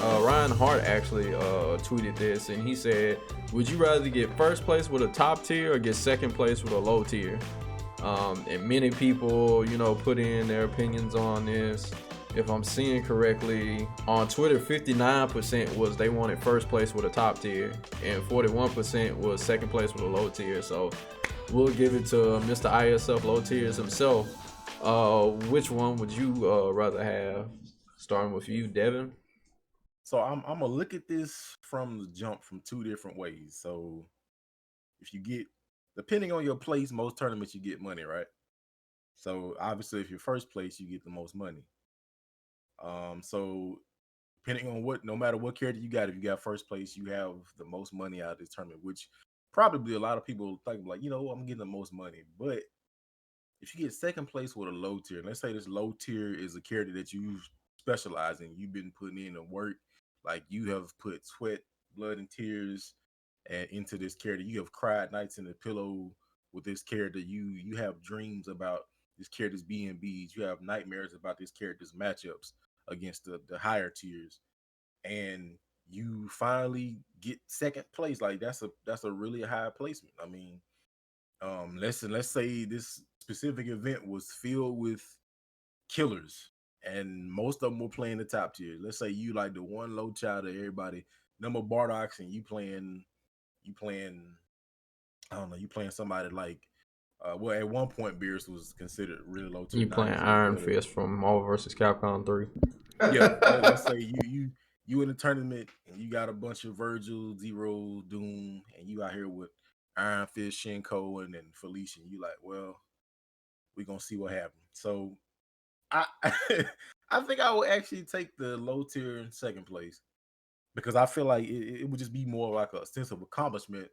Ryan Hart actually tweeted this, and he said, "Would you rather get first place with a top tier or get second place with a low tier?" And many people, put in their opinions on this. If I'm seeing correctly, on Twitter, 59% was they wanted first place with a top tier, and 41% was second place with a low tier. So we'll give it to Mr. ISF Low Tiers himself. Which one would you rather have? Starting with you, Devin. So I'm gonna look at this from the jump from two different ways. So if you get, depending on your place, most tournaments you get money, right? So obviously, if you're first place, you get the most money. So depending on what, no matter what character you got, if you got first place, you have the most money out of this tournament, which probably a lot of people think like, I'm getting the most money. But if you get second place with a low tier, let's say this low tier is a character that you specialize in, you've been putting in the work, like you have put sweat, blood, and tears and into this character. You have cried nights in the pillow with this character. You have dreams about this character's B&Bs. You have nightmares about this character's matchups against the higher tiers, and you finally get second place. Like that's a really high placement. I mean, let's say this specific event was filled with killers and most of them were playing the top tier. Let's say you like the one low child of everybody, number Bardox, and you playing I don't know, you playing somebody like well, at one point Beers was considered really low tier. You Now playing he's really Iron good at it. Fist from Marvel vs. Capcom 3. Yeah, let's say you in a tournament and you got a bunch of Virgil, Zero, Doom, and you out here with Iron Fist, Shinko, and then Felicia. And you like, well, we're gonna see what happens. So I I think I would actually take the low tier in second place because I feel like it would just be more like a sense of accomplishment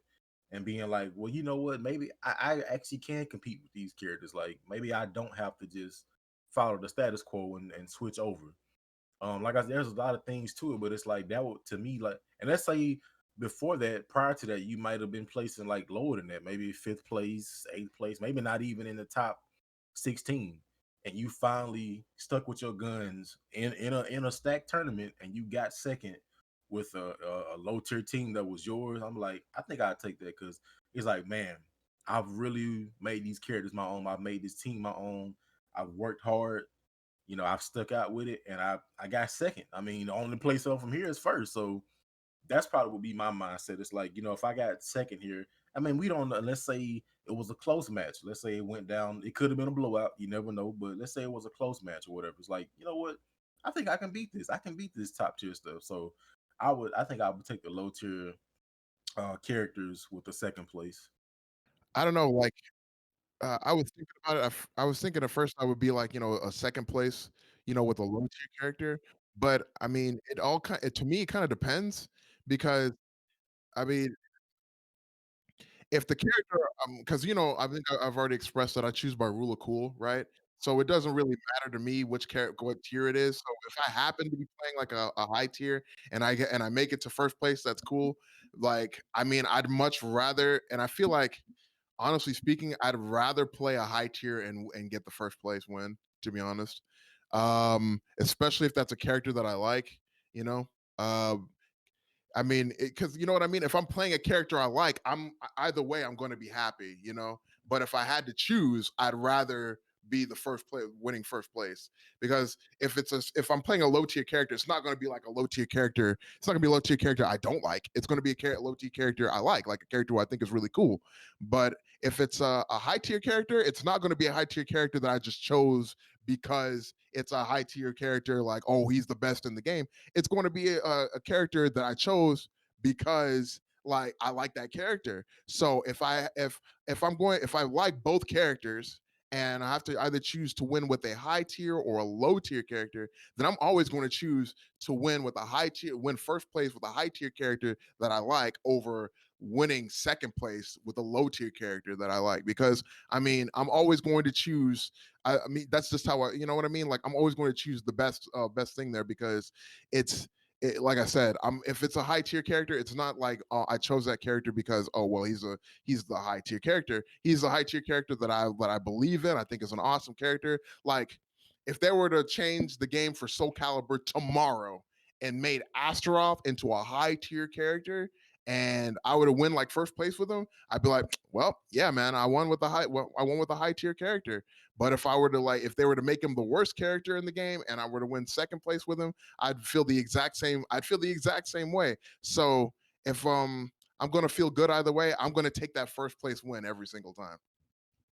and being like, well, you know what, maybe I actually can compete with these characters. Like maybe I don't have to just follow the status quo and switch over. Like I said, there's a lot of things to it, but it's like that would to me like, and let's say before that, prior to that, you might have been placing like lower than that, maybe fifth place, eighth place, maybe not even in the top 16, and you finally stuck with your guns in a stacked tournament, and you got second with a low tier team that was yours. I'm like, I think I'd take that because it's like, man, I've really made these characters my own. I've made this team my own. I've worked hard, I've stuck out with it, and I got second. I mean, the only place up from here is first, so that's probably would be my mindset. It's like, if I got second here, I mean, we don't know. Let's say it was a close match. Let's say it went down. It could have been a blowout. You never know. But let's say it was a close match or whatever. It's like, you know what? I think I can beat this. I can beat this top tier stuff. So I think I would take the low tier characters with the second place. I don't know, like, I was thinking about it. I was thinking at first I would be like, a second place, with a low tier character. But I mean, to me, it kind of depends because I mean, if the character, because I think I've already expressed that I choose by rule of cool, right? So it doesn't really matter to me which character, what tier it is. So if I happen to be playing like a high tier and I make it to first place, that's cool. Like, I mean, I'd much rather, and I feel like honestly speaking, I'd rather play a high tier and get the first place win, to be honest. Especially if that's a character that I like, you know. Um, I mean, because you know what I mean. If I'm playing a character I like, either way, I'm going to be happy, you know. But if I had to choose, I'd rather be the first play, winning first place, because if I'm playing a low tier character, it's not going to be like a low tier character. It's not going to be a low tier character I don't like. It's going to be a low tier character I like a character who I think is really cool. But if it's a high tier character, it's not going to be a high tier character that I just chose because it's a high tier character. Like, oh, he's the best in the game. It's going to be a character that I chose because like I like that character. So if I like both characters and I have to either choose to win with a high tier or a low tier character, then I'm always going to choose to win first place with a high tier character that I like over winning second place with a low tier character that I like. Because I mean, I'm always going to choose. I mean, that's just how you know what I mean. Like, I'm always going to choose the best thing there because it's like I said, if it's a high tier character, it's not like I chose that character because oh well he's the high tier character. He's the high tier character that I believe in. I think is an awesome character. Like if they were to change the game for Soul Calibur tomorrow and made Astaroth into a high tier character, and I would have win like first place with him, I'd be like, well, yeah, man, I won with the high tier character. But if I were to if they were to make him the worst character in the game and I were to win second place with him, I'd feel the exact same. I'd feel the exact same way. So if I'm gonna feel good either way, I'm gonna take that first place win every single time.